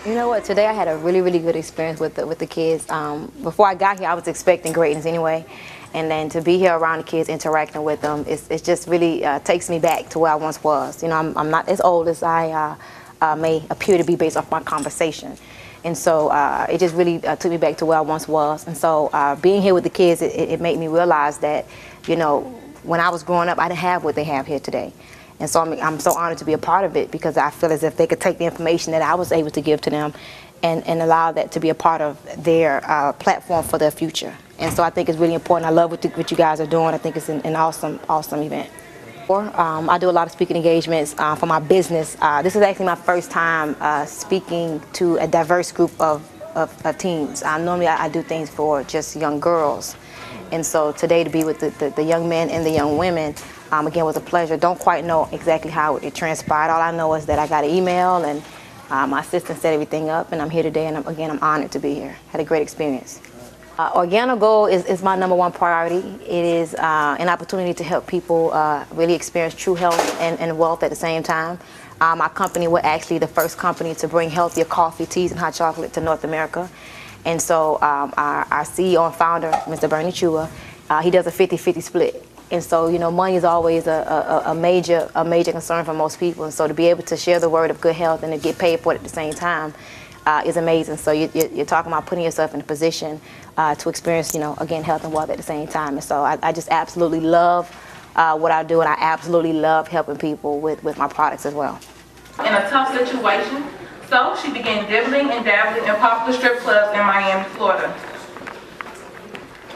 You know what? Today I had a really, really good experience with the kids. Before I got here, I was expecting greatness anyway, and then to be here around the kids, interacting with them, it just really takes me back to where I once was. You know, I'm not as old as I may appear to be based off my conversation, and so it just really took me back to where I once was. And so being here with the kids, it made me realize that, you know, when I was growing up, I didn't have what they have here today. And so I'm so honored to be a part of it, because I feel as if they could take the information that I was able to give to them and allow that to be a part of their platform for their future. And so I think it's really important. I love what you guys are doing. I think it's an awesome event. I do a lot of speaking engagements for my business. This is actually my first time speaking to a diverse group of teens. Normally I do things for just young girls. And so today to be with the young men and the young women, again, was a pleasure. Don't quite know exactly how it transpired. All I know is that I got an email, and my assistant set everything up, and I'm here today, and I'm honored to be here. Had a great experience. Organic Gold is my #1 priority. It is an opportunity to help people really experience true health and wealth at the same time. Our company, we're actually the first company to bring healthier coffee, teas, and hot chocolate to North America. And so our CEO and founder, Mr. Bernie Chua, he does a 50-50 split. And so, you know, money is always a major concern for most people. And so to be able to share the word of good health and to get paid for it at the same time is amazing. So you're talking about putting yourself in a position to experience, you know, again, health and wealth at the same time. And so I just absolutely love what I do, and I absolutely love helping people with my products as well. In a tough situation, so she began dibbling and dabbling in popular strip clubs in Miami, Florida.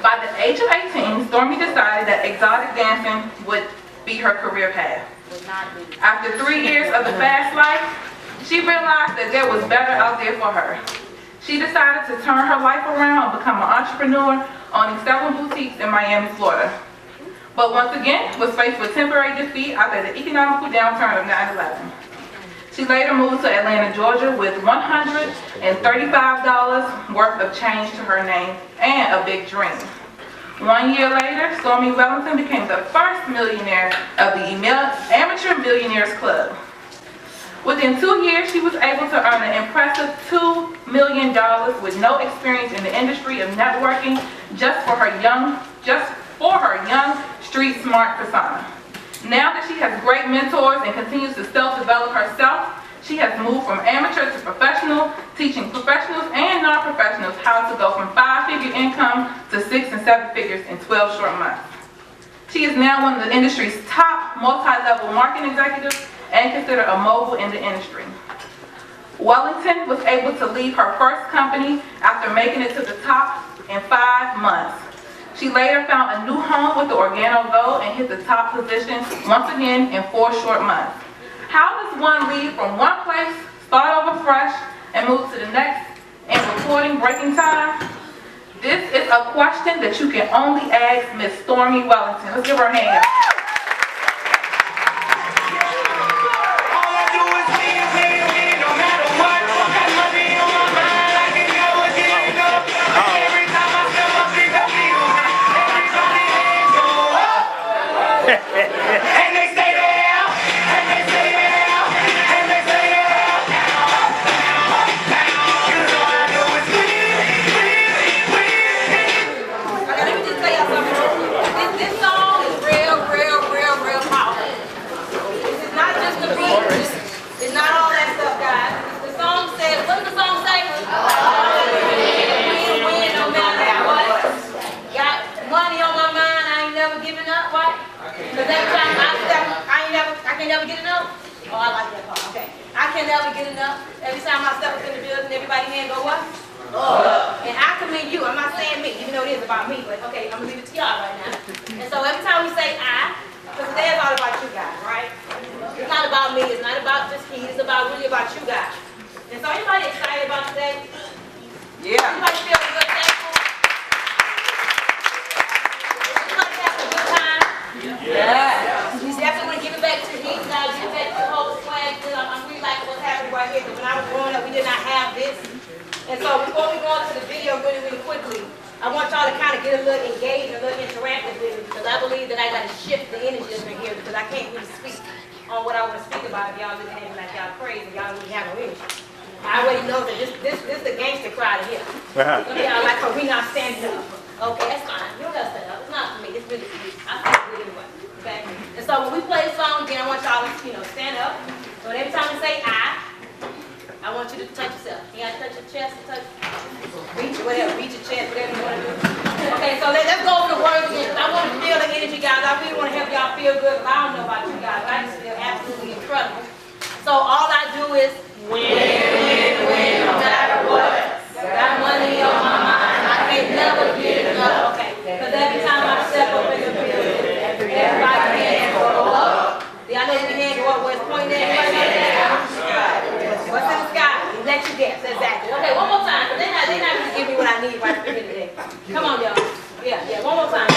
By the age of 18, Stormy decided that exotic dancing would be her career path. After 3 years of the fast life, she realized that there was better out there for her. She decided to turn her life around and become an entrepreneur, owning several boutiques in Miami, Florida. But once again, was faced with temporary defeat after the economic downturn of 9/11. She later moved to Atlanta, Georgia with $135 worth of change to her name and a big dream. 1 year later, Stormy Wellington became the first millionaire of the Amateur Millionaires Club. Within 2 years, she was able to earn an impressive $2 million with no experience in the industry of networking, just for her young street smart persona. Now that she has great mentors and continues to self-develop herself, she has moved from amateur to professional, teaching professionals and non-professionals how to go from 5-figure income to 6 and 7 figures in 12 short months. She is now one of the industry's top multi-level marketing executives and considered a mogul in the industry. Wellington was able to leave her first company after making it to the top in 5 months. She later found a new home with the Organic Gold and hit the top position once again in 4 short months. How does one leave from one place, start over fresh, and move to the next in reporting breaking time? This is a question that you can only ask Miss Stormy Wellington. Let's give her a hand. And they stay there, and they stay there, and they stay there. Cause all I do is win. Okay, let me just tell y'all something. This song is real powerful. This is not just the beat. It's not all that stuff, guys. The song says, what does the song say? Win, no matter what. Got money on my mind, I ain't never giving up, what? Because every time I can never get enough. Oh, I like that part. Okay. I can never get enough. Every time I step up in the building, everybody's hand go what? Oh. And I commend you. I'm not saying me, even though it is about me, but okay, I'm gonna leave it to y'all right now. And so every time we say I, because today is all about you guys, right? It's not about me. It's not about just me. It's really about you guys. And so anybody excited about today? Yeah. Anybody feel good, thankful? Anybody having a good time? Yeah. We definitely want to give it back to H.E.A.T, guys. Give it back to the whole swag. I'm really like what's happening right here. Because when I was growing up, we did not have this. And so before we go into the video really quickly, I want y'all to kind of get a little engaged, a little interactive with me, because I believe that I got to shift the energy up in here, because I can't really speak on what I want to speak about if y'all really hanging like y'all crazy, y'all really have no energy. I already know that this is the gangster crowd here. Yeah, like her, we not standing up. Okay, that's fine. You don't gotta stand up. It's not for me. It's really for you. I feel good anyway. Okay? And so when we play the song again, I want y'all to, stand up. So every time we say I want you to touch yourself. You gotta touch your chest, touch, reach your chest, whatever you wanna do. Okay, so let's go over the words again. I want to feel the energy, guys. I really want to help y'all feel good, but I don't know about you guys. I just feel absolutely incredible. So all I do is win, no matter what. Got money on my mind, I can't never get enough. Okay, because every time I step up in the building, everybody hands go up. I know your hand go up where it's pointing at right now. What's in the sky? Let you guess, exactly. Okay, one more time. They're not gonna give me what I need right here today. Come on, y'all. Yeah, one more time.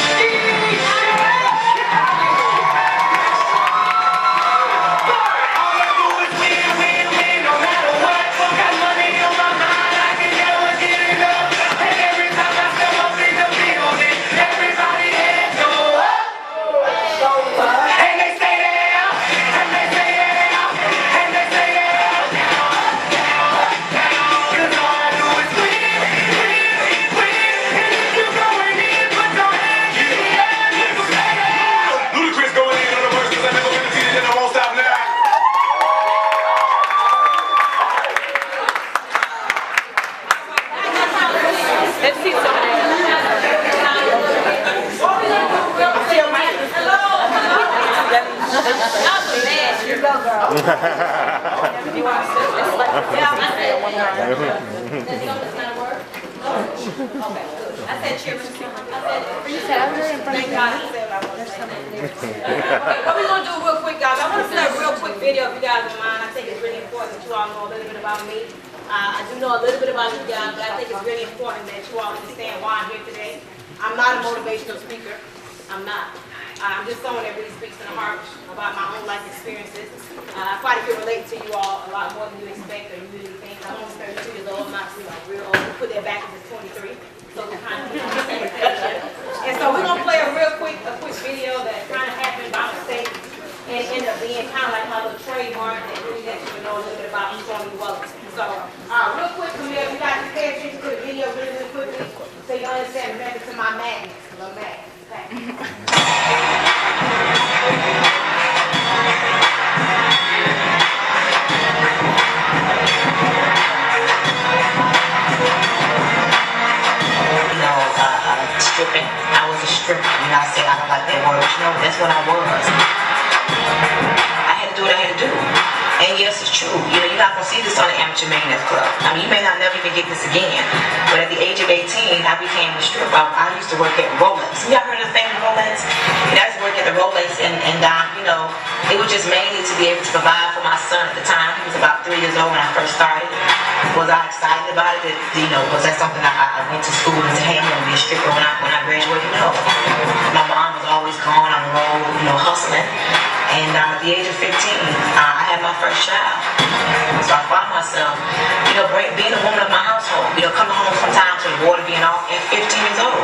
What we're going to do real quick, guys, I want to play a real quick video if you guys don't mind. I think it's really important that you all know a little bit about me. I do know a little bit about you guys, but I think it's really important that you all understand why I'm here today. I'm not a motivational speaker. I'm not. I'm just someone that really speaks to the heart about my own life experiences. I quite a bit relate to you all a lot more than you expect or you really think. I'm almost 32 years old. I'm not really like real old. Put that back as 23. So we're kind of on the same page. And so we're gonna play a quick video that kind of happened by mistake and ended up being kind of like my little trademark that really lets you know a little bit about Stormy Wellington. So, real quick, Camille, you guys can pay attention to the video really quickly so you understand the method to my madness, little madness. Okay. Stripping. I was a stripper. I say I don't like that word. That's what I was. I had to do what I had to do. And yes, it's true. You're not going to see this on the Amateur Millionaires Club. I mean, you may not never even get this again. But at the age of 18, I became a stripper. I used to work at Rolex. Y'all heard of the thing Rolex? I used to work at the Rolex, and it was just mainly to be able to provide for my son at the time. He was about 3 years old when I first started. Was I excited about it? Was that something I went to school and said, hey, I'm going to be a stripper when I graduate? No. My mom was always gone on the road, hustling. And at the age of 15, I had my first child. So I found myself, being a woman of my household, coming home sometimes with water being off at 15 years old.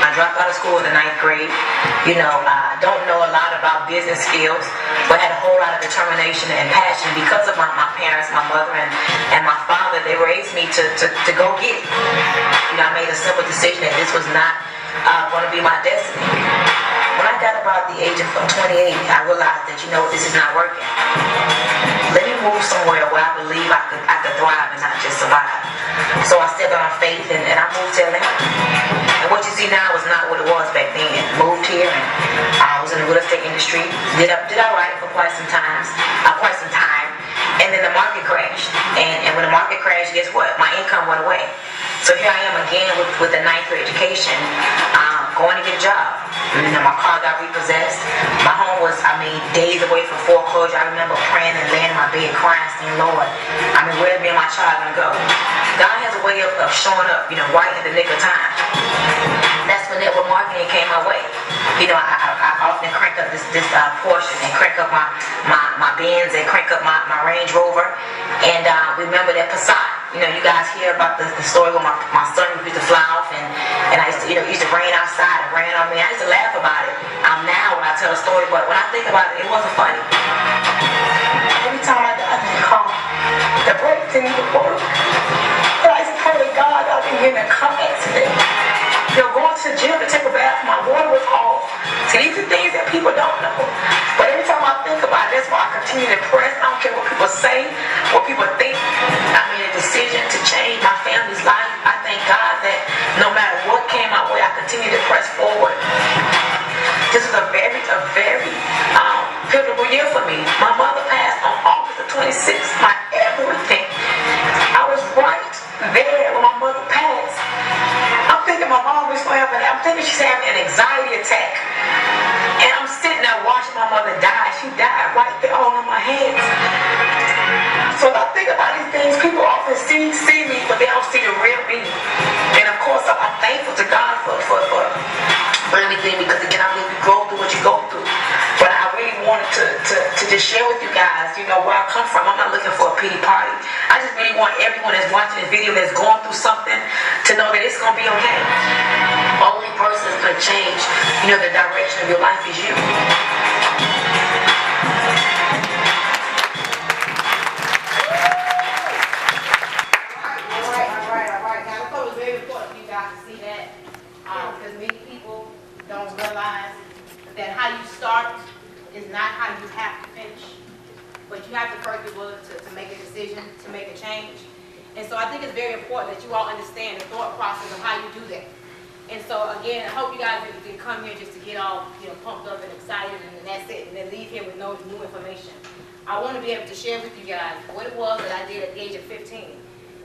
I dropped out of school in the 9th grade. I don't know a lot about business skills, but had a whole lot of determination and passion because of my parents, my mother, and my father. They raised me to go get it. I made a simple decision that this was not going to be my destiny. When I got about the age of 28, I realized that, this is not working. Let me move somewhere where I believe I could thrive and not just survive. So I stepped on faith and I moved to Atlanta. And what you see now is not what it was back then. Moved here and I was in the real estate industry. Did all right for quite some time. And then the market crashed. And when the market crashed, guess what? My income went away. So here I am again with a 9th grade education, going to get a job. My car got repossessed. My home was, days away from foreclosure. I remember praying and laying in my bed crying, saying, Lord, where's me and my child gonna go? God has a way of showing up, right in the nick of time. That's when network marketing came my way. I often crank up this Porsche and crank up my Benz and crank up my Range Rover. And remember that Passat. You guys hear about the story where my son used to fly off and I used to, it used to rain outside and rain on me. I used to laugh about it. Now when I tell a story, but when I think about it, it wasn't funny. every time I got in the car, the brakes didn't even work. But I just pray to God I didn't get in a car accident. Going to the gym to take a bath, my water was off. See, these are things that people don't know. But every time I think about it, that's why I continue to press. I don't care what people say, what people think. I made a decision to change my family's life. I thank God that no matter what came my way, I continue to press forward. This is a very pivotal year for me. My mother passed on August the 26th, my everything. I was right there when my mother passed. I'm thinking my mom was going to have I'm thinking she's having an anxiety attack. And I'm sitting there watching my mother die. She died right there all on my hands. So when I think about these things, people often see me, but they don't see the real me. And of course, I'm thankful to God for everything, because again, I believe you go through what you go through. But I really wanted to just share with you guys, where I come from. I'm not looking for a pity party. I just really want everyone that's watching this video that's going through something to know that it's going to be okay. Only person that's going to change, the direction of your life is you. Don't realize that how you start is not how you have to finish, but you have to first be willing to make a decision, to make a change. And so I think it's very important that you all understand the thought process of how you do that. And so again, I hope you guys didn't come here just to get all pumped up and excited and that's it, and then leave here with no new information. I want to be able to share with you guys what it was that I did at the age of 15.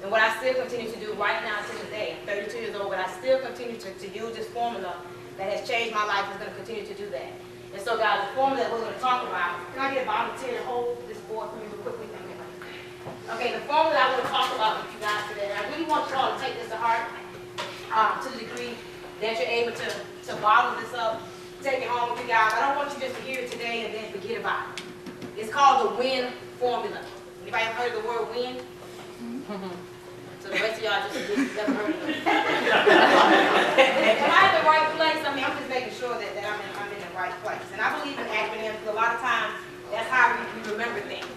And what I still continue to do right now to this day. I'm 32 years old, but I still continue to use this formula that has changed my life, is going to continue to do that. And so guys, the formula that we're going to talk about, can I get a volunteer to hold this board for me real quickly? Okay, the formula that I want to talk about with you guys today, and I really want you all to take this to heart to the degree that you're able to bottle this up, take it home with you guys. I don't want you just to hear it today and then forget about it. It's called the WIN formula. Anybody ever heard of the word WIN? So the rest of y'all just never heard of it. Am I in the right place? I'm just making sure that I'm in the right place. And I believe in acronyms, because a lot of times that's how we remember things.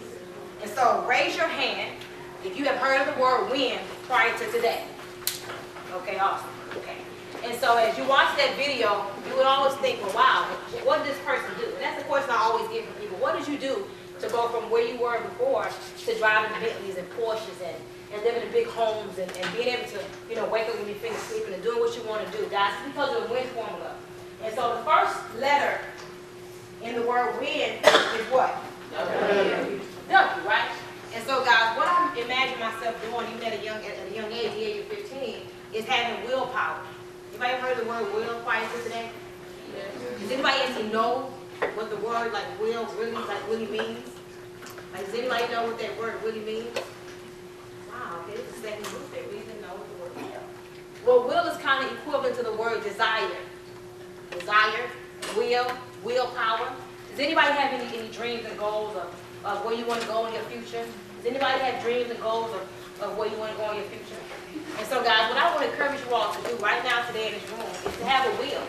And so raise your hand if you have heard of the word WIN prior to today. Okay, awesome. Okay. And so as you watch that video, you would always think, well, wow, what did this person do? And that's the question I always get from people. What did you do to go from where you were before to driving Bentleys and Porsches and living in big homes and being able to, wake up when you finish sleeping and doing what you want to do, guys? It's because of the WIN formula. And so the first letter in the word WIN is what? W, right? And so, guys, what I imagine myself doing, even at a young age, the age of 15, is having willpower. Anybody ever heard the word will prior to today? Does anybody actually know what the word will really means? Does anybody know what that word really means? Wow, okay, this is the second group that we didn't know what the word will. Well, will is kind of equivalent to the word desire. Desire, willpower. Does anybody have any dreams and goals of where you want to go in your future? Does anybody have dreams and goals of where you want to go in your future? And so, guys, what I want to encourage you all to do right now today in this room is to have a will.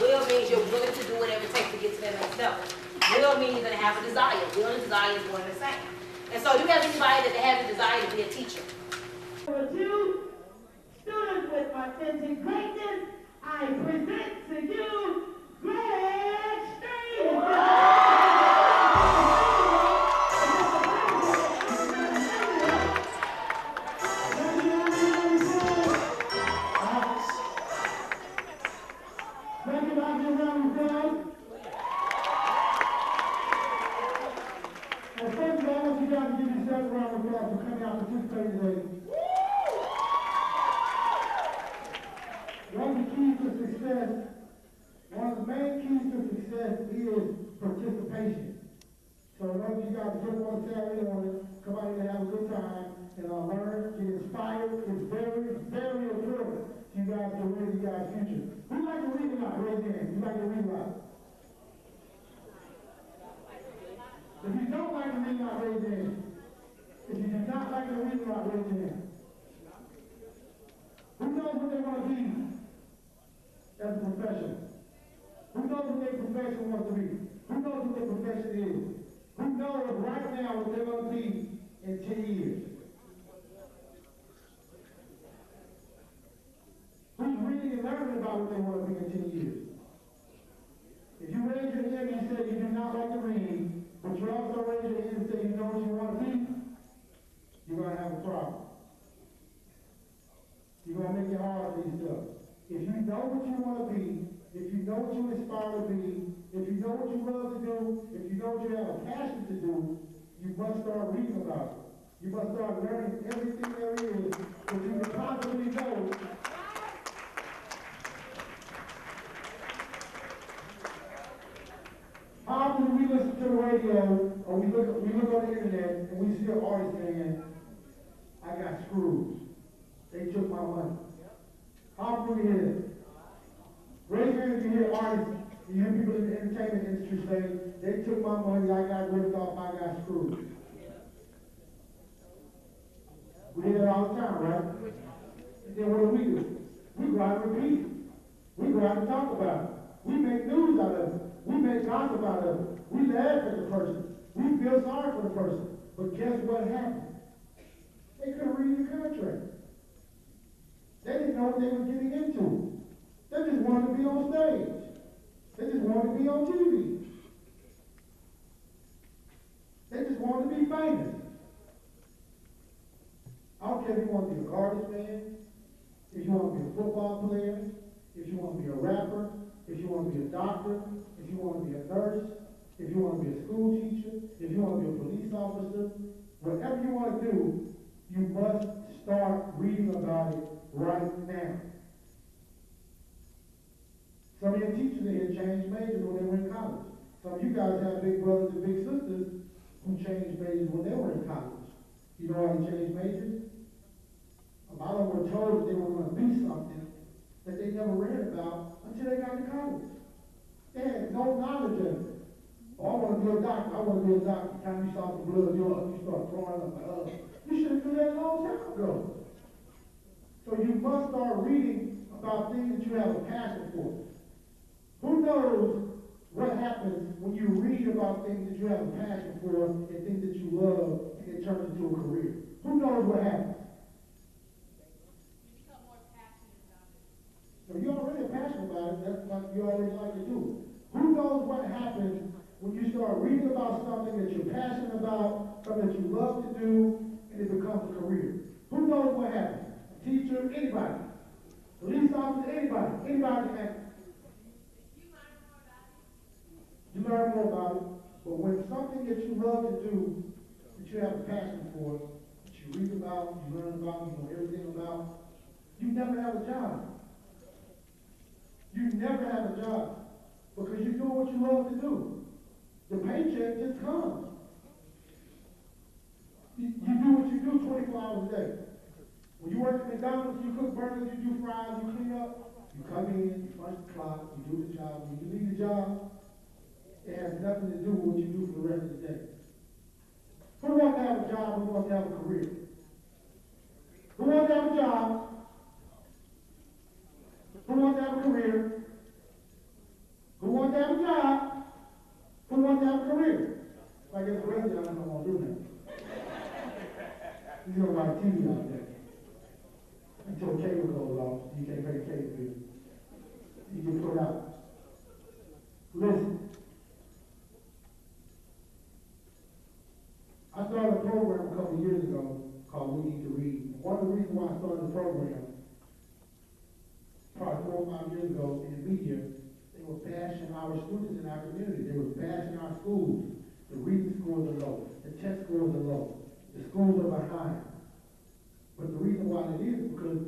Will means you're willing to do whatever it takes to get to that next level. Will means you're going to have a desire. Will and desire is one and the same. And so, do you have anybody that has a desire to be a teacher? For two students with authentic greatness, I present to you Greg Street. One of the main keys to success is participation. So I want you guys to get on Saturday morning, come out here and have a good time, and learn, get inspired. It's very, very important. You guys can read you guys' future. Who like to read a lot? Raise your hand. You like to read a lot? If you don't like to read a lot, raise your hand. If you do not like to read a lot, raise your hand. Who knows what they want to be as a profession? Who knows what their profession wants to be? Who knows what their profession is? Who knows right now what they're going to be 10 years? Who's reading and learning about what they want to be in 10 years? If you raise your hand and say you do not like to read, but you also raise your hand and say you know what you want to be, you're going to have a problem. You're going to make it hard for yourself. If you know what you want to be, if you know what you aspire to be, if you know what you love to do, if you know what you have a passion to do, you must start reading about it. You must start learning everything there is that you can possibly know. How often do we listen to the radio or we look on the internet and we see an artist saying, I got screws. They took my money. How often do we hear that? Raise your hand if you hear artists, you hear people in the entertainment industry say, they took my money, I got ripped off, I got screwed. We hear that all the time, right? And then what do? We go out and repeat it. We go out and talk about it. We make news out of it. We make gossip out of it. We laugh at the person. We feel sorry for the person. But guess what happened? They couldn't read the contract. They didn't know what they were getting into. They just wanted to be on stage. They just wanted to be on TV. They just wanted to be famous. I don't care if you want to be a garbage man, if you want to be a football player, if you want to be a rapper, if you want to be a doctor, if you want to be a nurse, if you want to be a school teacher, if you want to be a police officer, whatever you want to do, you must start reading about it right now. Some of your teachers in here changed majors when they were in college. Some of you guys have big brothers and big sisters who changed majors when they were in college. You know how they changed majors? A lot of them were told that they were going to be something that they never read about until they got to college. They had no knowledge of it. Oh, I want to be a doctor. I want to be a doctor. The time you saw some blood, you start throwing up. You should have done that a long time ago. So you must start reading about things that you have a passion for. Who knows what happens when you read about things that you have a passion for and things that you love and it turns into a career? Who knows what happens? So you're already passionate about it, that's what you already like to do. Who knows what happens when you start reading about something that you're passionate about, something that you love to do, and it becomes a career? Who knows what happens? A teacher, anybody. Police officer, anybody. Anybody can. You learn more about it, but when something that you love to do, that you have a passion for, that you read about, you learn about, you know everything about, you never have a job. You never have a job because you're doing what you love to do. The paycheck just comes. You do what you do 24 hours a day. When you work at McDonald's, you cook burgers, you do fries, you clean up, you come in, you punch the clock, you do the job. When you leave the job, it has nothing to do with what you do for the rest of the day. Who wants to have a job? Who wants to have a career? Who wants to have a job? Who wants to have a career? Who wants to have a job? Who wants to have a career? If I get the rest of y'all, I don't want to do that. You know why TV out there. Until cable goes off, you can't pay the cable bill. You get put out. Listen. I started a program a couple of years ago called We Need to Read. One of the reasons why I started the program, probably 4 or 5 years ago in the media, they were bashing our students in our community. They were bashing our schools. The reading scores are low. The test scores are low. The schools are behind. But the reason why it is because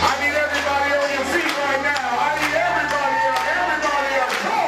I need everybody on your feet right now. I need everybody up.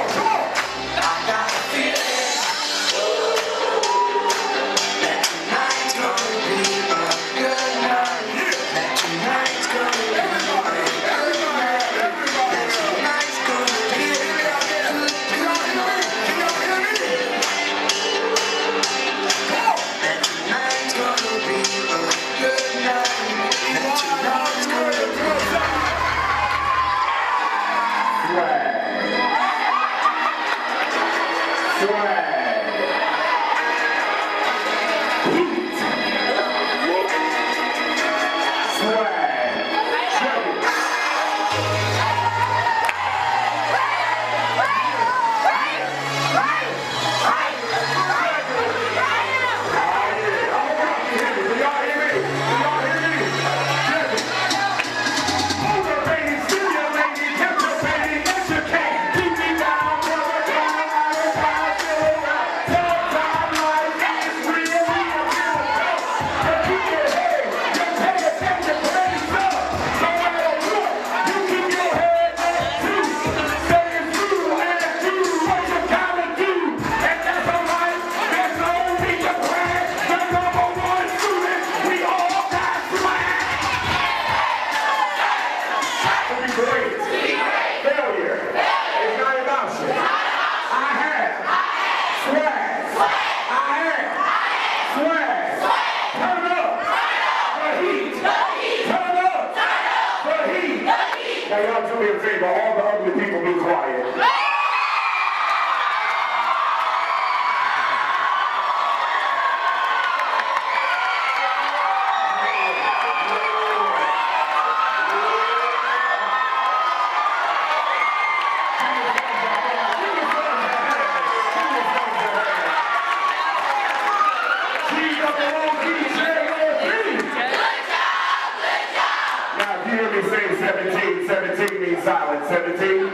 17?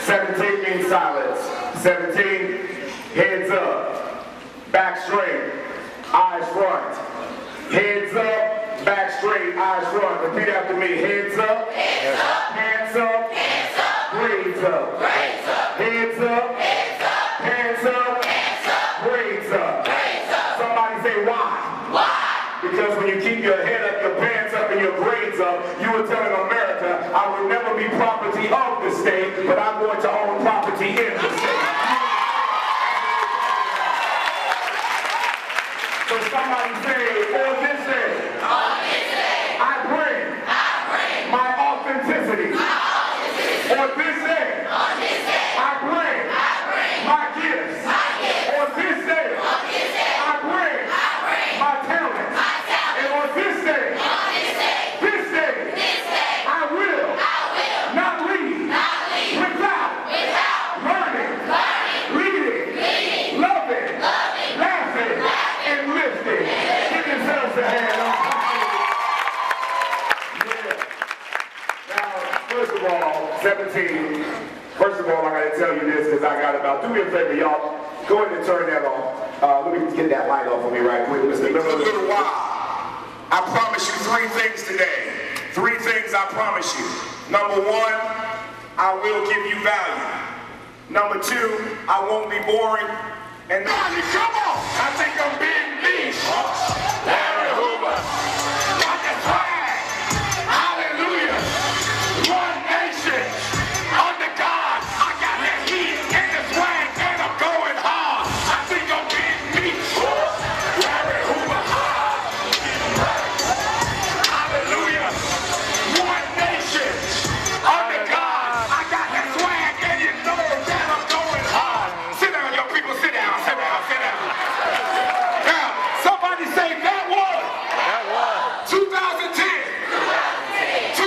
17 means silence. 17, heads up, back straight, eyes front. Heads up, back straight, eyes front. Repeat after me. Heads up, hands up, braids up. Heads up, hands up, braids up. Somebody say why? Because when you keep your head up, your pants up, and your braids up, you are telling America, I will never be property of the state, but I'm going to own property in the state. So somebody say, on this day, I bring my authenticity. On this day, I bring my gifts. On this day, I bring my talent. And on this day, I will not leave without learning, leading, loving, laughing, and lifting. Give yourselves a hand. Yeah. Now, first of all, I gotta tell you this because I got about, do me a favor, y'all. Go ahead and turn that off. Let me get that light off for me right quick. Listen, a little while. I promise you 3 things today. 3 things I promise you. Number 1, I will give you value. Number 2, I won't be boring. And come on! I think I'm being me. Larry Hoover. Got the flag. Hallelujah. One nation. Under God. I got the heat and the swag and I'm going hard. I think I'm being me. Larry Hoover. Hallelujah. One nation. Under God. I got the swag and you know that I'm going hard. Sit down, young people. Sit down. Sit down. Sit down. Now, somebody say that was 2010. 2011.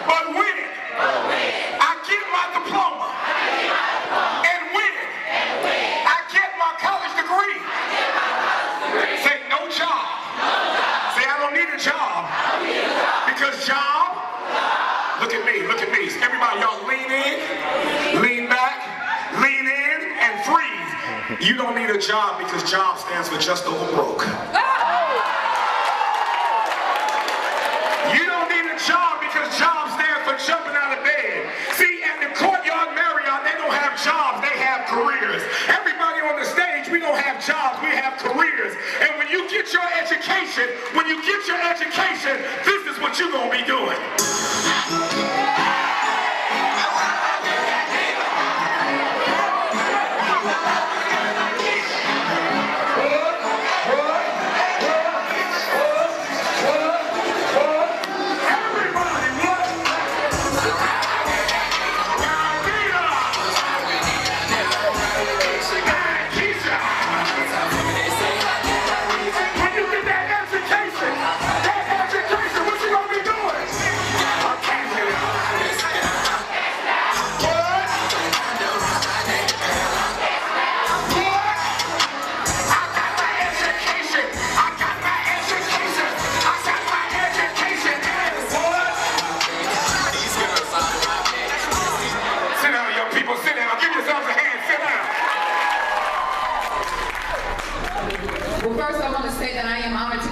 But when I get my diploma and when I get my college degree, say no job. Say I don't need a job. Because job, look at me. Everybody, y'all lean in, lean back, lean in, and freeze. You don't need a job because job stands for just over broke. You don't need a job because job stands for jumping out of bed. See, at the Courtyard Marriott, they don't have jobs, they have careers. Everybody on the stage, we don't have jobs, we have careers. And when you get your education, this is what you're going to be doing.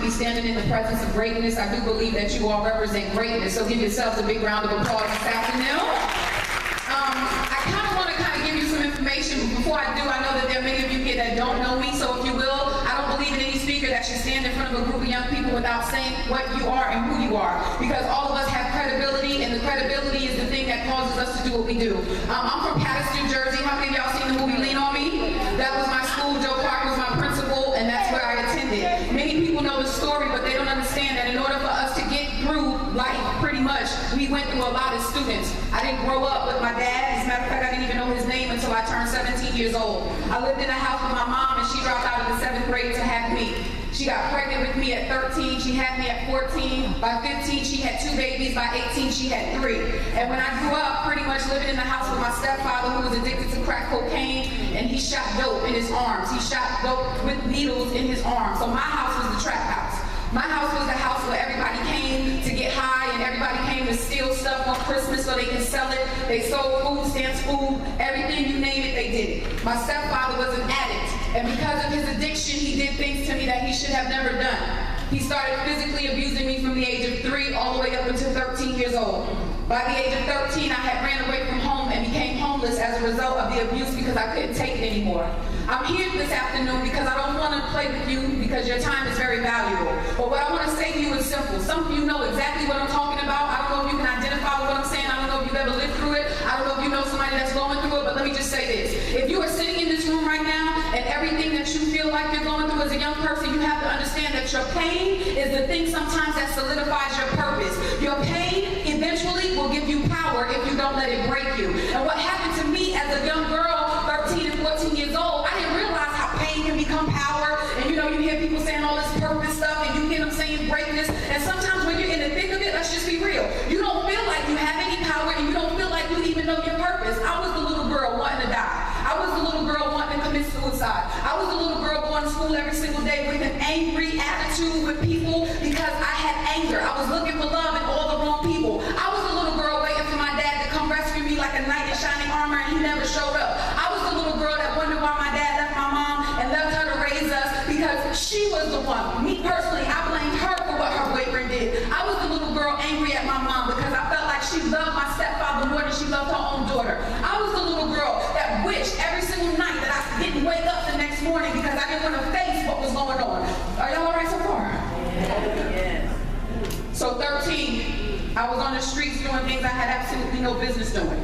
Standing in the presence of greatness. I do believe that you all represent greatness, so give yourselves a big round of applause this afternoon. I kind of want to give you some information. Before I do, I know that there are many of you here that don't know me, so if you will, I don't believe in any speaker that should stand in front of a group of young people without saying what you are and who you are, because all of us have credibility, and the credibility is the thing that causes us to do what we do. I'm from Patterson, New Jersey. How many of y'all seen the movie Lean On Me? That was my school. Joe Clark was my principal, and that's where I attended. Many people know the story, but they don't understand that in order for us to get through life, pretty much, we went through a lot as students. I didn't grow up with my dad. As a matter of fact, I didn't even know his name until I turned 17 years old. I lived in a house with my mom, and she dropped out of the 7th grade to have me. She got pregnant with me at 13. She had me at 14. By 15, she had 2 babies. By 18, she had 3. And when I grew up, pretty much living in the house with my stepfather, who was addicted to crack cocaine, and he shot dope in his arms. He shot dope with needles in his arms. So my house was the trap house. My house was the house where everybody came to get high and everybody Everybody came to steal stuff on Christmas so they can sell it. They sold food stamps, food, everything, you name it, they did it. My stepfather was an addict, and because of his addiction, he did things to me that he should have never done. He started physically abusing me from the age of 3 all the way up until 13 years old. By the age of 13, I had ran away from home and became homeless as a result of the abuse because I couldn't take it anymore. I'm here this afternoon because I don't want to play with you because your time is very valuable. But what I want to say to you is simple. Some of you know exactly what I'm talking about. I don't know if you can identify with what I'm saying. I don't know if you've ever lived through it. I don't know if you know somebody that's going through it, but let me just say this. If you are sitting in this room right now and everything that you feel like you're going through as a young person, you have to understand that your pain is the thing sometimes that solidifies your purpose. Your pain eventually will give you power if you don't let it break you. And what happened to me as a young girl, 13 and 14 years old, I didn't realize how pain can become power. And you know, you hear people saying all this purpose stuff and you hear them saying greatness. And sometimes when you're in the thick of it, let's just be real. You don't feel like you have any power and you don't feel like you even know your purpose. I was the little girl wanting to die. I was the little girl wanting to commit suicide. I was the little girl going to school every single day with an angry attitude with people because I had anger. I was looking for love in all the wrong people. I was the little girl waiting for my dad to come rescue me like a knight in shining armor and he never showed up. I was the little girl that wondered why my dad left my mom and left her to raise us because she was the one. Me personally, I blamed her for what her boyfriend did. I was the little girl angry at my mom because I felt like she loved my stepfather more than she loved her own daughter. I was the little girl that wished every single night that I didn't wake up the next morning because I didn't want to face what was going on. Are y'all all right so far? Yes. So 13, I was on the streets doing things I had absolutely no business doing.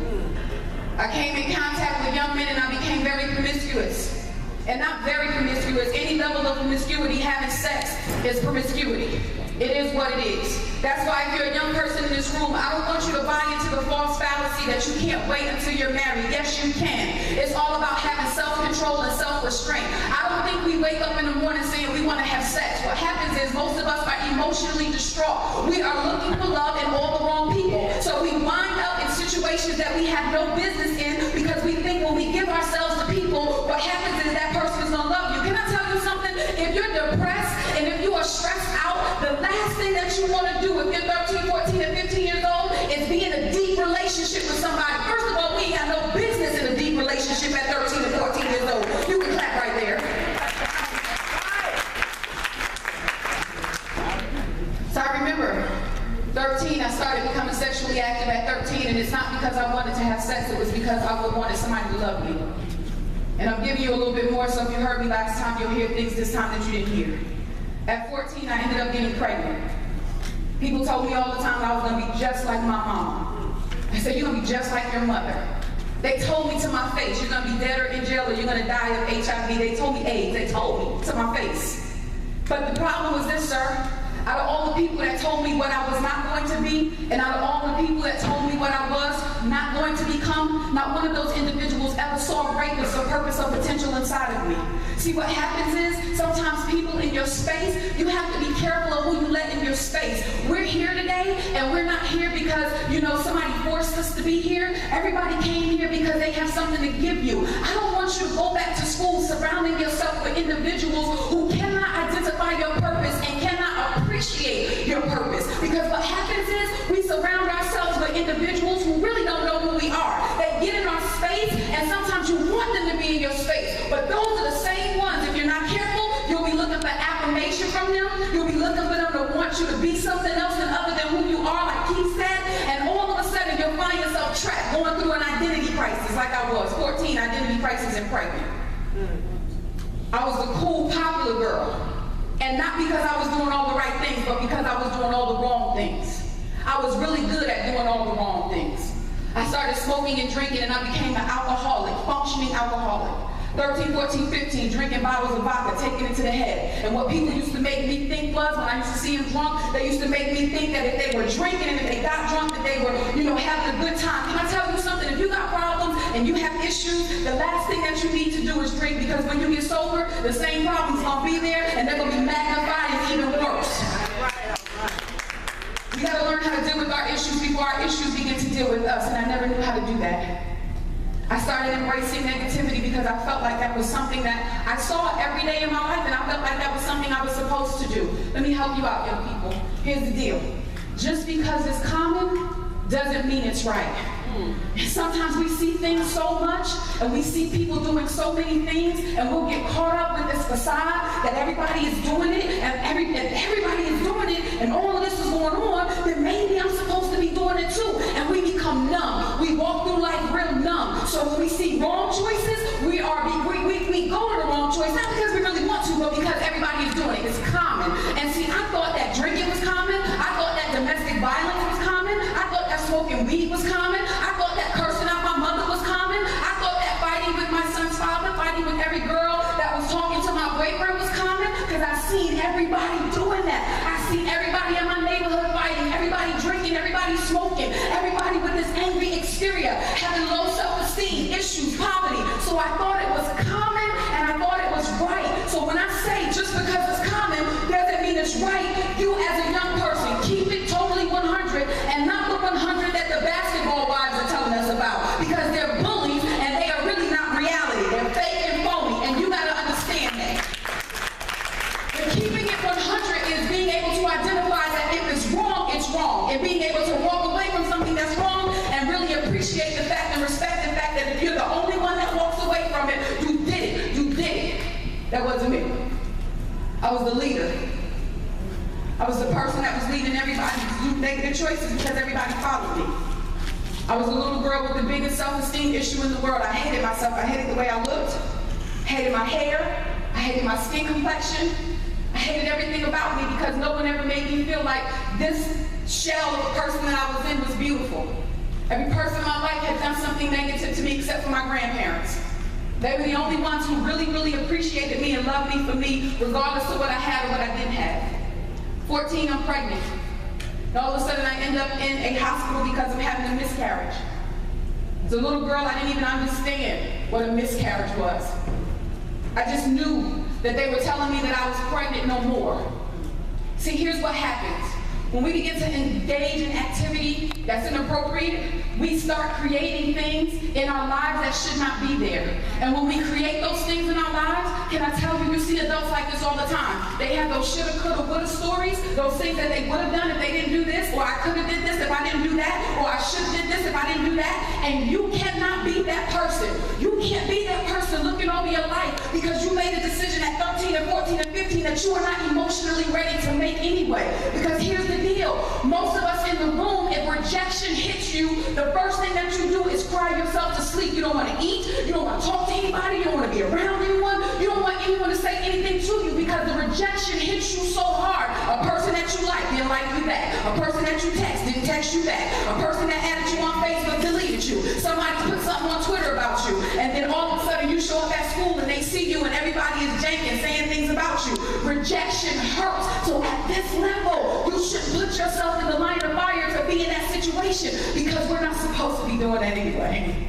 I came in contact with young men and I became very promiscuous. And not very promiscuous, any level of promiscuity, having sex is promiscuity. It is what it is. That's why if you're a young person in this room, I don't want you to buy into the false fallacy that you can't wait until you're married. Yes, you can. It's all about having self-control and self-restraint. I don't think we wake up in the morning saying we want to have sex. What happens is most of us are emotionally distraught. We are looking for love in all the wrong people. So we wind up in situations that we have no business in because we think when we give ourselves to people, what happens is that person is going to love you. Can I tell you something? If you're depressed and if you are stressed out, the last thing that you want to do if you're 13, 14, and 15 years old is be in a deep relationship with somebody. First of all, we ain't got no business in a deep relationship at 13 and 14 years old. You can clap right there. So I remember 13, I started becoming sexually active at 13, and it's not because I wanted to have sex, it was because I wanted somebody to love me. And I'm giving you a little bit more, so if you heard me last time, you'll hear things this time that you didn't hear. At 14, I ended up getting pregnant. People told me all the time I was going to be just like my mom. They said, you're going to be just like your mother. They told me to my face, you're going to be dead or in jail or you're going to die of HIV. They told me AIDS. They told me to my face. But the problem was this, sir. Out of all the people that told me what I was not going to be, and out of all the people that told me what I was not going to become, not one of those individuals ever saw greatness or purpose or potential inside of me. See, what happens is, sometimes people in your space, you have to be careful of who you let in your space. We're here today, and we're not here because, somebody forced us to be here. Everybody came here because they have something to give you. I don't want you to go back to school surrounding yourself with individuals who cannot identify your purpose and cannot appreciate your purpose. Because what happens is we surround ourselves with individuals who really don't know who we are. They get in our space and sometimes you want them to be in your space. But those are the same ones, if you're not careful, you'll be looking for affirmation from them. You'll be looking for them to want you to be something else than other than who you are, like Keith said. And all of a sudden you'll find yourself trapped, going through an identity crisis like I was. 14, identity crisis and pregnant. I was the cool, popular girl. And not because I was doing all the right things, but because I was doing all the wrong things. I was really good at doing all the wrong things. I started smoking and drinking and I became an alcoholic, functioning alcoholic. 13, 14, 15, drinking bottles of vodka, taking it to the head. And what people used to make me think was, when I used to see them drunk, they used to make me think that if they were drinking and if they got drunk, that they were, having a good time. Can I tell you something? If you got problems and you have issues, the last thing that you need to do is drink, because when you get sober, the same problem's gonna be there and they're gonna be magnified and even worse. We gotta learn how to deal with our issues before our issues begin to deal with us, and I never knew how to do that. I started embracing negativity because I felt like that was something that I saw every day in my life, and I felt like that was something I was supposed to do. Let me help you out, young people. Here's the deal. just because it's common doesn't mean it's right. And sometimes we see things so much, and we see people doing so many things, and we'll get caught up with this facade that everybody is doing it, and everybody is doing it, and all of this is going on, then maybe I'm supposed to be doing it too. And we become numb. We walk through life real numb. So when we see wrong choices, we go to the wrong choice, not because we really want to, but because everybody is doing it. It's common. And see, I thought that drinking was common. I thought that domestic violence was common. I thought that smoking weed was common. I thought that cursing out my mother was common. I thought that fighting with my son's father, fighting with every girl that was talking to my boyfriend was common, because I seen everybody doing that. I seen everybody in my neighborhood fighting, everybody drinking, everybody smoking, everybody with this angry exterior, having low self-esteem, issues, poverty. So I thought it was common, and I thought it was right. So when I say just because it's common doesn't mean it's right, you as a young person, keep it totally 100, and not the 100 that the basketball wives are telling us about, because they're bullies and they are really not reality. They're fake and phony, and you gotta understand that. But keeping it 100 is being able to identify that if it's wrong, and being able to walk away from something that's wrong and really appreciate the fact and respect the fact that if you're the only one that walks away from it, you did it. That wasn't me. I was the leader. I was the person that was leading everybody to make their choices because everybody followed me. I was a little girl with the biggest self-esteem issue in the world. I hated myself. I hated the way I looked. I hated my hair. I hated my skin complexion. I hated everything about me because no one ever made me feel like this shell of the person that I was in was beautiful. Every person in my life had done something negative to me except for my grandparents. They were the only ones who really, really appreciated me and loved me for me, regardless of what I had or what I didn't have. 14, I'm pregnant. And all of a sudden I end up in a hospital because of having a miscarriage. As a little girl, I didn't even understand what a miscarriage was. I just knew that they were telling me that I was pregnant no more. See, here's what happens. When we begin to engage in activity that's inappropriate, we start creating things in our lives that should not be there. And when we create those things in our lives, can I tell you, you see adults like this all the time. They have those shoulda, coulda, woulda stories, those things that they would have done if they didn't do this, or I could have did this if I didn't do that, or I should have did this if I didn't do that. And you cannot be that person. You can't be that person looking over your life because you made a decision at 13 and 14 and 15 that you are not emotionally ready to make anyway. Because here's the deal. Most of us in the room, if rejection hits you, the first thing that you do is cry yourself to sleep. You don't want to eat. You don't want to talk to anybody. You don't want to be around anyone. You don't want anyone to say anything to you because the rejection hits you so hard. A person that you like didn't like you back. A person that you text didn't text you back. A person that added you on Facebook deleted you. Somebody put something on Twitter about you. And then all of a sudden you show up at school and they see you and everybody is janking, saying things about you. Rejection hurts. So at this level, you should put yourself in the line of fire to be in that situation because we're not supposed to be doing that anyway.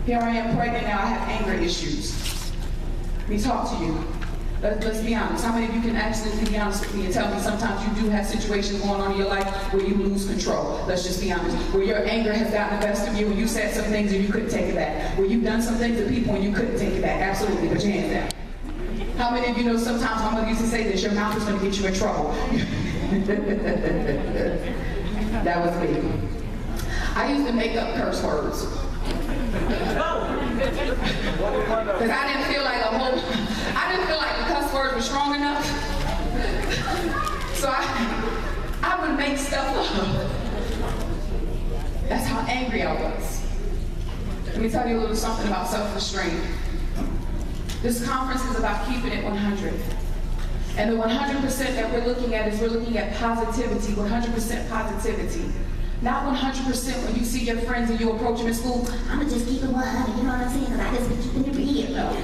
Here I am pregnant now, I have anger issues. Let me talk to you. Let's be honest. How many of you can actually be honest with me and tell me sometimes you do have situations going on in your life where you lose control? Let's just be honest. Where your anger has gotten the best of you and you said some things and you couldn't take it back. Where you've done some things to people and you couldn't take it back. Absolutely. Put your hands down. How many of you know sometimes my mother used to say this, your mouth is going to get you in trouble? That was me. I used to make up curse words. Because I didn't feel like the cuss words were strong enough. So I would make stuff up. That's how angry I was. Let me tell you a little something about self-restraint. This conference is about keeping it 100. And the 100% that we're looking at is we're looking at positivity, 100% positivity. Not 100% when you see your friends and you approach them in school, I'm gonna just keep it 100, you know what I'm saying? Because I just been keeping it real. No.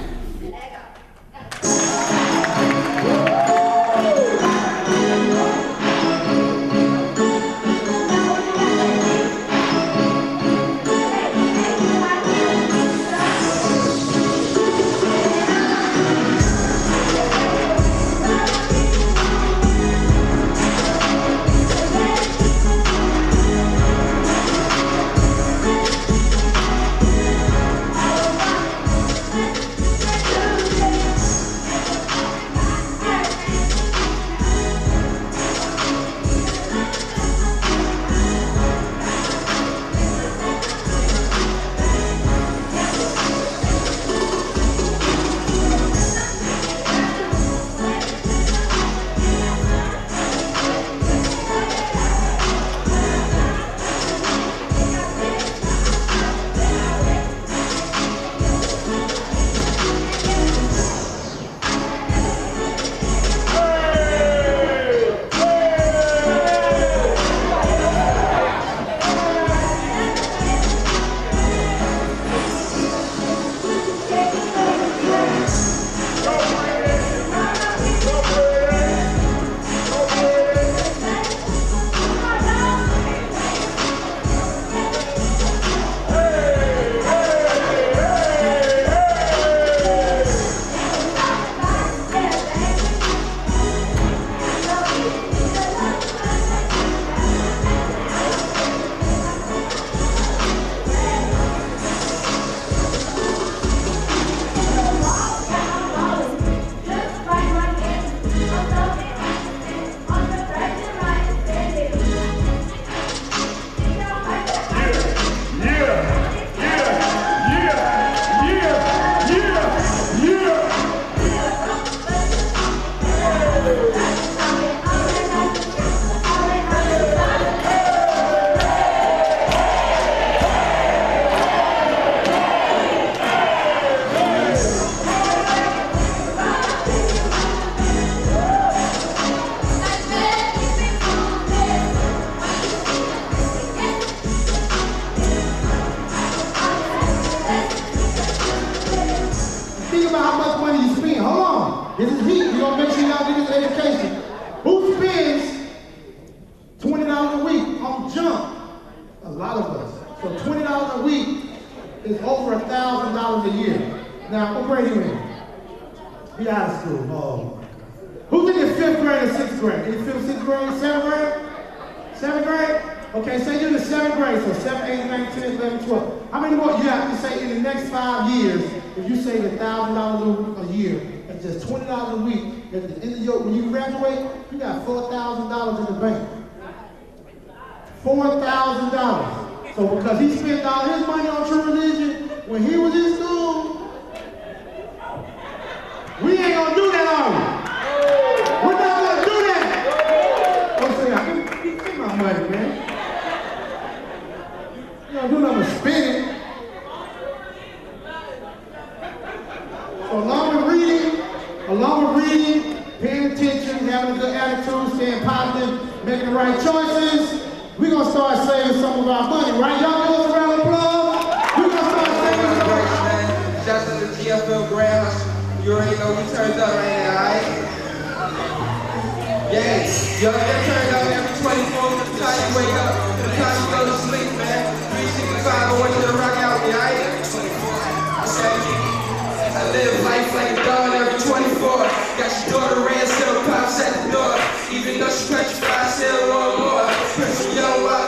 lot of us. So $20 a week is over $1,000 a year. Now, what grade are you in? Be out of school. Oh. Who's in your 5th grade or 6th grade? In your 5th, 6th grade, 7th grade? 7th grade? Okay, say you're in the 7th grade, so 7, 8, 9, 10, 11, 12. How many more you have to say in the next 5 years, if you save $1,000 a year, and just $20 a week, at the end of your, when you graduate, you got $4,000 in the bank. $4,000. So because he spent all his money on true religion, when he was in school, we ain't gonna do that, are we? We're not gonna do that. Don't say that. Give my money, man. You don't do nothing but spend it. So along with reading, paying attention, having a good attitude, staying positive, making the right choices, we're gonna start saving some of our money, right? Y'all give us a round of applause. We're gonna start saving some money. Shout out to the GFL grounds. You already know we turned up right now, alright? Yeah, y'all get turned up every 24 from the time you wake up to the time you go to sleep, man. 365, I want you to rock out with me, alright? Okay. I live life like a dog every 24. Got your daughter ran, still pops at the door. Even though she petrified, still want more. Press young wild.